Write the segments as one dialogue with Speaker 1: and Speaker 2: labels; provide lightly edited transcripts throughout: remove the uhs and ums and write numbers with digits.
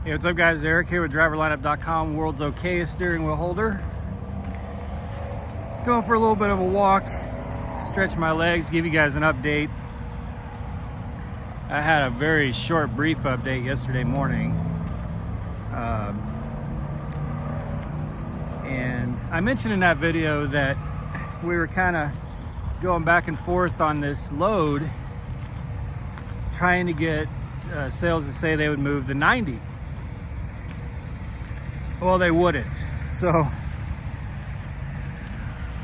Speaker 1: Hey, what's up guys? Eric here with driverlineup.com, world's okayest steering wheel holder. Going for a little bit of a walk, stretch my legs, give you guys an update. I had a very short, brief update yesterday morning. And I mentioned in that video that we were kind of going back and forth on this load, trying to get sales to say they would move the 90. Well, they wouldn't. So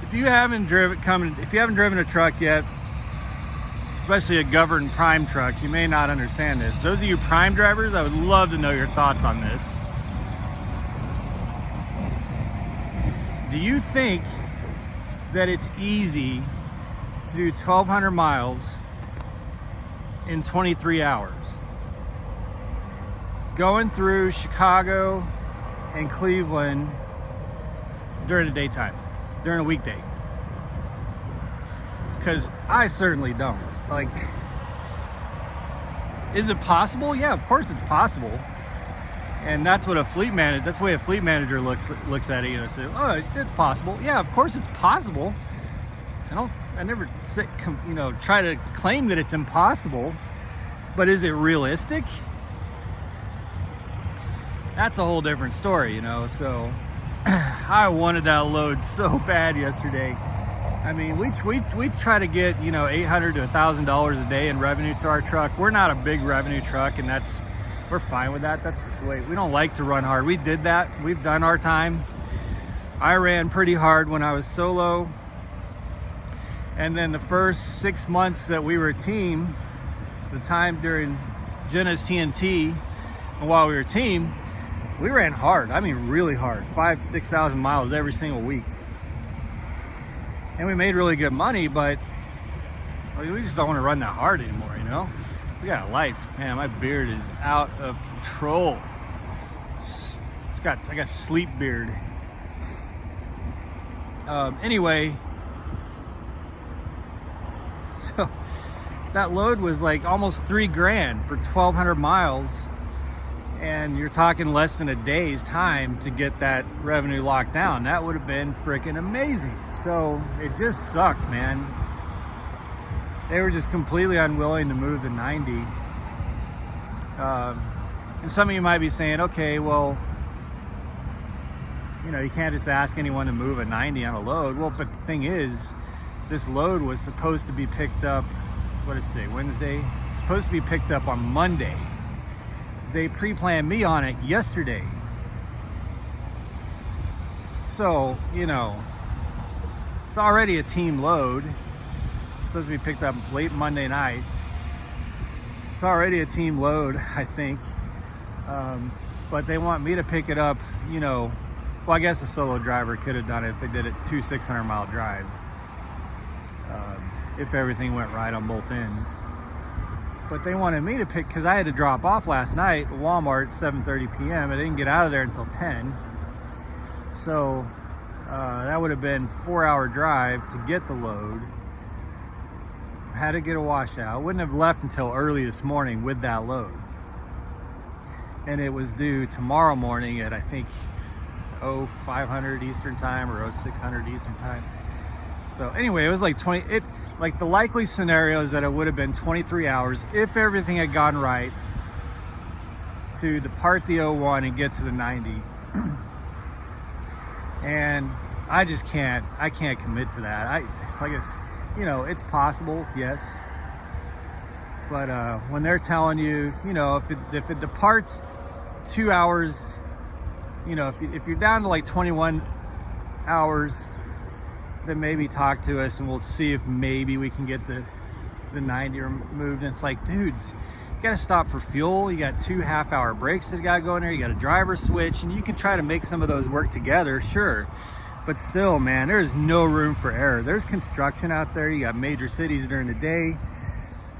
Speaker 1: if you haven't driven a truck yet, especially a governed prime truck, you may not understand this. Those of you prime drivers, I would love to know your thoughts on this. Do you think that it's easy to do 1,200 miles in 23 hours? Going through Chicago and Cleveland during the daytime, during a weekday? Because I certainly don't. Like, is it possible? Yeah, of course it's possible. And that's what that's the way a fleet manager looks at it, you know, say, oh, it's possible. Yeah, of course it's possible. I never say, you know, try to claim that it's impossible, but is it realistic? That's a whole different story, you know. So I wanted that load so bad yesterday. I mean, we try to get, you know, $800 to $1,000 a day in revenue to our truck. We're not a big revenue truck, and we're fine with that. That's just the way. We don't like to run hard. We did that. We've done our time. I ran pretty hard when I was solo. And then the first 6 months that we were a team, the time during Jenna's TNT, and while we were a team, we ran hard. I mean, really hard. 5,000 to 6,000 miles every single week. And we made really good money, but we just don't want to run that hard anymore, you know? We got a life. Man, my beard is out of control. I got sleep beard. Anyway, so that load was like almost $3,000 for 1,200 miles. And you're talking less than a day's time to get that revenue locked down. That would have been freaking amazing. So it just sucked, man. They were just completely unwilling to move the 90. And some of you might be saying, okay, well, you know, you can't just ask anyone to move a 90 on a load. Well, but the thing is, this load was supposed to be picked up, what is today, Wednesday? It's supposed to be picked up on Monday. They pre-planned me on it yesterday. So, you know, it's already a team load. It's supposed to be picked up late Monday night. It's already a team load, I think. But they want me to pick it up, you know, well, I guess a solo driver could have done it if they did it 2 600-mile drives. If everything went right on both ends. But they wanted me to pick, because I had to drop off last night at Walmart at 7:30 p.m. I didn't get out of there until 10. So that would have been a 4-hour drive to get the load. Had to get a washout. Wouldn't have left until early this morning with that load. And it was due tomorrow morning at, I think, 0500 Eastern time or 0600 Eastern time. So anyway, it was like like the likely scenario is that it would have been 23 hours if everything had gone right to depart the 01 and get to the 90. And I just can't commit to that. I guess, you know, it's possible, yes. But when they're telling you, you know, if it departs 2 hours, you know, if you're down to like 21 hours, then maybe talk to us and we'll see if maybe we can get the 90 removed. And it's like, dudes, you gotta stop for fuel. You got 2 half-hour breaks that gotta go in there. You got a driver switch, and you can try to make some of those work together, sure. But still, man, there is no room for error. There's construction out there. You got major cities during the day.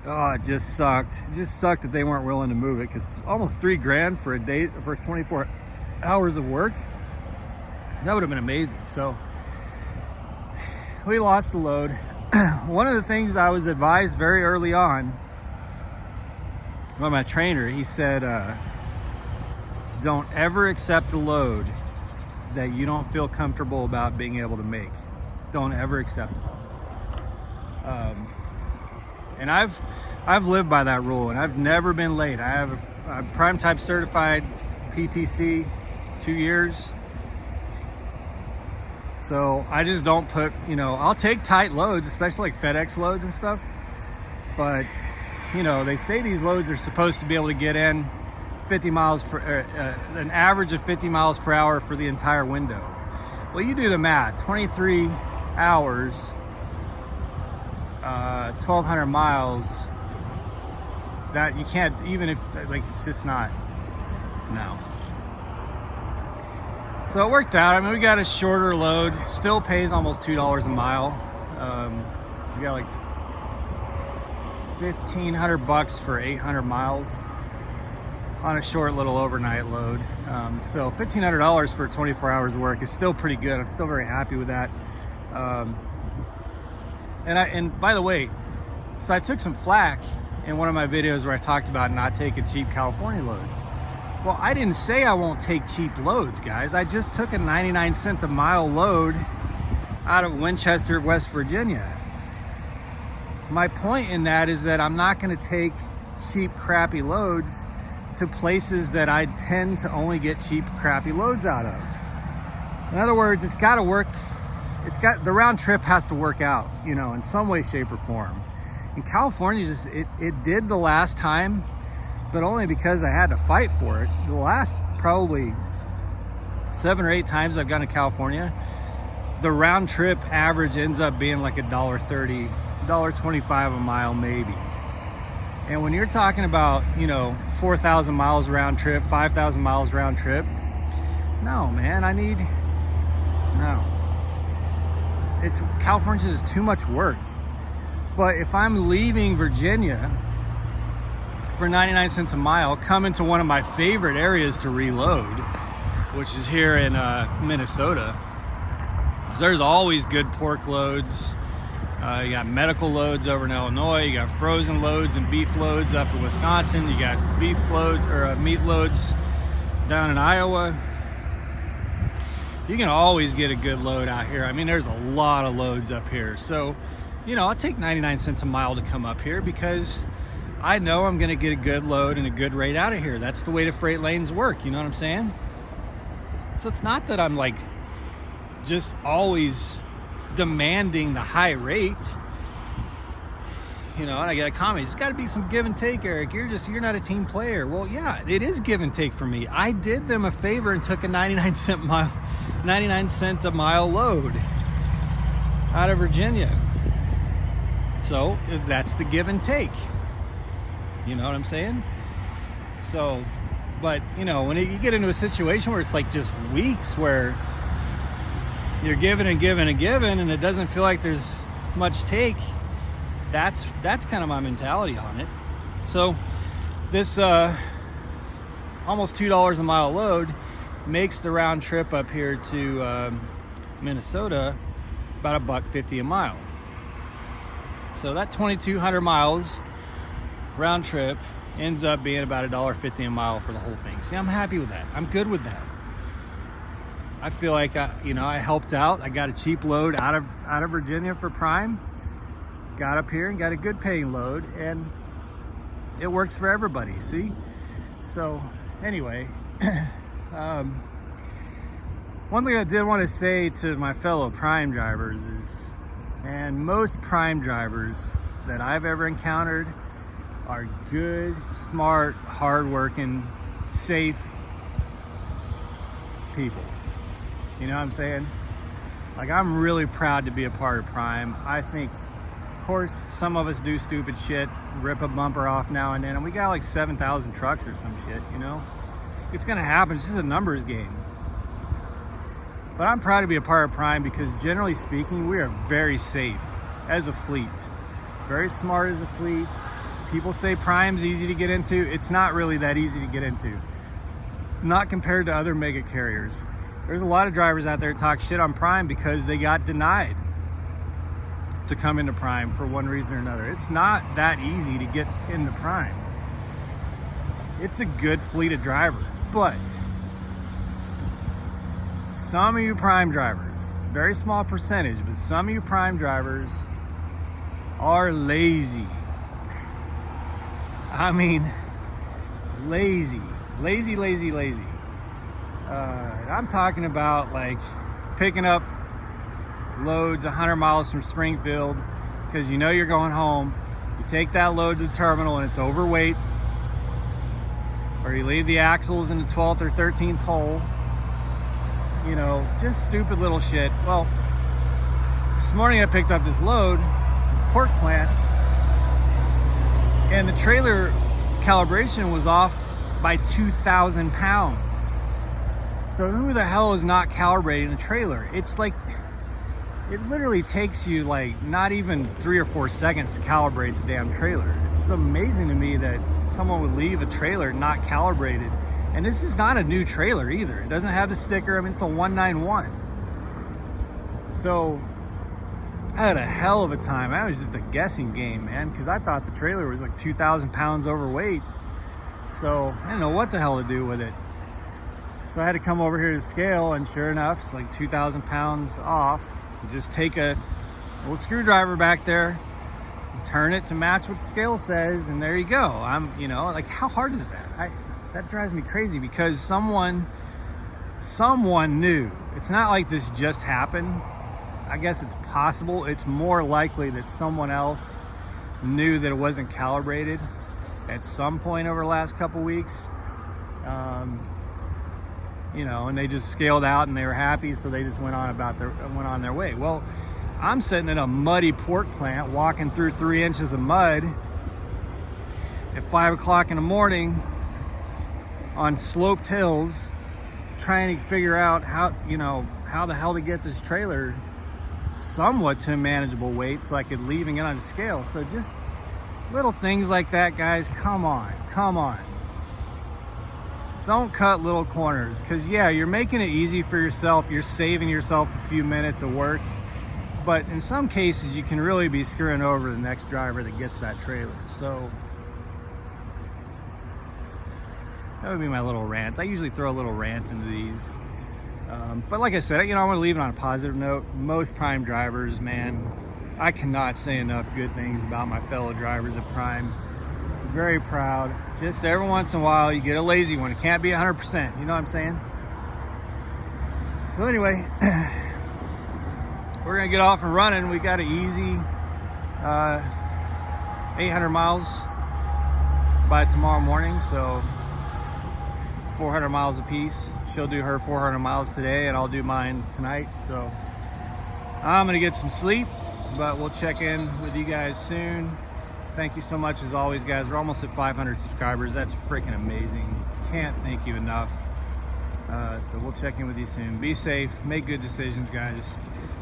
Speaker 1: Oh, it just sucked. It just sucked that they weren't willing to move it, because almost $3,000 for a day, for 24 hours of work, that would have been amazing. So we lost the load. One of the things I was advised very early on by my trainer, he said, don't ever accept a load that you don't feel comfortable about being able to make. Don't ever accept it. And I've lived by that rule, and I've never been late. I have a prime type certified PTC, 2 years. So I just don't put, I'll take tight loads, especially like FedEx loads and stuff. But, they say these loads are supposed to be able to get in 50 miles per, an average of 50 miles per hour for the entire window. Well, you do the math, 23 hours, 1,200 miles, that you can't, even if, like, it's just not, no. So it worked out. I mean, we got a shorter load, still pays almost $2 a mile. We got like $1,500 for 800 miles on a short little overnight load. So $1,500 for 24 hours of work is still pretty good. I'm still very happy with that. And by the way, so I took some flack in one of my videos where I talked about not taking cheap California loads. Well, I didn't say I won't take cheap loads, guys. I just took a 99-cent a mile load out of Winchester, West Virginia. My point in that is that I'm not going to take cheap, crappy loads to places that I tend to only get cheap, crappy loads out of. In other words, it's got to work. The round trip has to work out, in some way, shape, or form. And California it did the last time, but only because I had to fight for it. The last probably 7 or 8 times I've gone to California, the round trip average ends up being like $1.30, $1.25 a mile maybe. And when you're talking about, 4,000 miles round trip, 5,000 miles round trip, no, man, no. California is too much work. But if I'm leaving Virginia for 99 cents a mile, coming to one of my favorite areas to reload, which is here in Minnesota, there's always good pork loads. You got medical loads over in Illinois. You got frozen loads and beef loads up in Wisconsin. You got beef loads or meat loads down in Iowa. You can always get a good load out here. I mean, there's a lot of loads up here. So, I'll take 99 cents a mile to come up here because I know I'm going to get a good load and a good rate out of here. That's the way the freight lanes work. You know what I'm saying? So it's not that I'm like just always demanding the high rate. And I get a comment, it's got to be some give and take, Eric. You're not a team player. Well, yeah, it is give and take for me. I did them a favor and took a 99 cent a mile load out of Virginia. So that's the give and take. You know what I'm saying? So, but when you get into a situation where it's like just weeks where you're giving and giving and giving and it doesn't feel like there's much take, that's kind of my mentality on it. So this almost $2 a mile load makes the round trip up here to Minnesota about $1.50 a mile. So that 2,200 miles round trip ends up being about $1.50 a mile for the whole thing. See, I'm happy with that. I'm good with that. I feel like I helped out. I got a cheap load out of Virginia for Prime. Got up here and got a good paying load, and it works for everybody. See? So anyway, one thing I did want to say to my fellow Prime drivers is, and most Prime drivers that I've ever encountered are good, smart, hardworking, safe people. You know what I'm saying? Like, I'm really proud to be a part of Prime. I think, of course, some of us do stupid shit, rip a bumper off now and then, and we got like 7,000 trucks or some shit, It's gonna happen. It's just a numbers game. But I'm proud to be a part of Prime because, generally speaking, we are very safe as a fleet. Very smart as a fleet. People say Prime's easy to get into. It's not really that easy to get into. Not compared to other mega carriers. There's a lot of drivers out there that talk shit on Prime because they got denied to come into Prime for one reason or another. It's not that easy to get into Prime. It's a good fleet of drivers, but some of you prime drivers, very small percentage, but some of you prime drivers are lazy. I mean, lazy. I'm talking about like picking up loads 100 miles from Springfield because you know you're going home. You take that load to the terminal and it's overweight, or you leave the axles in the 12th or 13th hole. You know, just stupid little shit. Well, this morning I picked up this load, pork plant, and the trailer calibration was off by 2,000 pounds. So who the hell is not calibrating a trailer? It's like, it literally takes you like not even 3 or 4 seconds to calibrate the damn trailer. It's amazing to me that someone would leave a trailer not calibrated. And this is not a new trailer either. It doesn't have the sticker. I mean, it's a 191. So I had a hell of a time. That was just a guessing game, man, because I thought the trailer was like 2,000 pounds overweight. So I didn't know what the hell to do with it. So I had to come over here to scale, and sure enough, it's like 2,000 pounds off. You just take a little screwdriver back there, turn it to match what the scale says, and there you go. You know, like, how hard is that? That drives me crazy because someone knew. It's not like this just happened. I guess it's possible. It's more likely that someone else knew that it wasn't calibrated at some point over the last couple weeks. You know, and they just scaled out and they were happy, so they just went on their way. Well, I'm sitting in a muddy pork plant, walking through 3 inches of mud at 5 o'clock in the morning on sloped hills, trying to figure out how the hell to get this trailer somewhat to a manageable weight so I could leave and get on the scale. So just little things like that, guys. Come on. Don't cut little corners, because yeah, you're making it easy for yourself. You're saving yourself a few minutes of work, but in some cases you can really be screwing over the next driver that gets that trailer. So that would be my little rant. I usually throw a little rant into these, but like I said, you know, I want to leave it on a positive note. Most prime drivers, man, I cannot say enough good things about my fellow drivers at Prime. Very proud. Just every once in a while you get a lazy one. It can't be 100%, you know what I'm saying? So anyway, we're gonna get off and running. We got an easy 800 miles by tomorrow morning, so 400 miles a piece. She'll do her 400 miles today and I'll do mine tonight. So I'm gonna get some sleep, but we'll check in with you guys soon. Thank you so much as always, guys. We're almost at 500 subscribers. That's freaking amazing. Can't thank you enough. So we'll check in with you soon. Be safe, make good decisions, guys.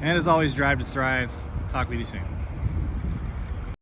Speaker 1: And as always, drive to thrive. Talk with you soon.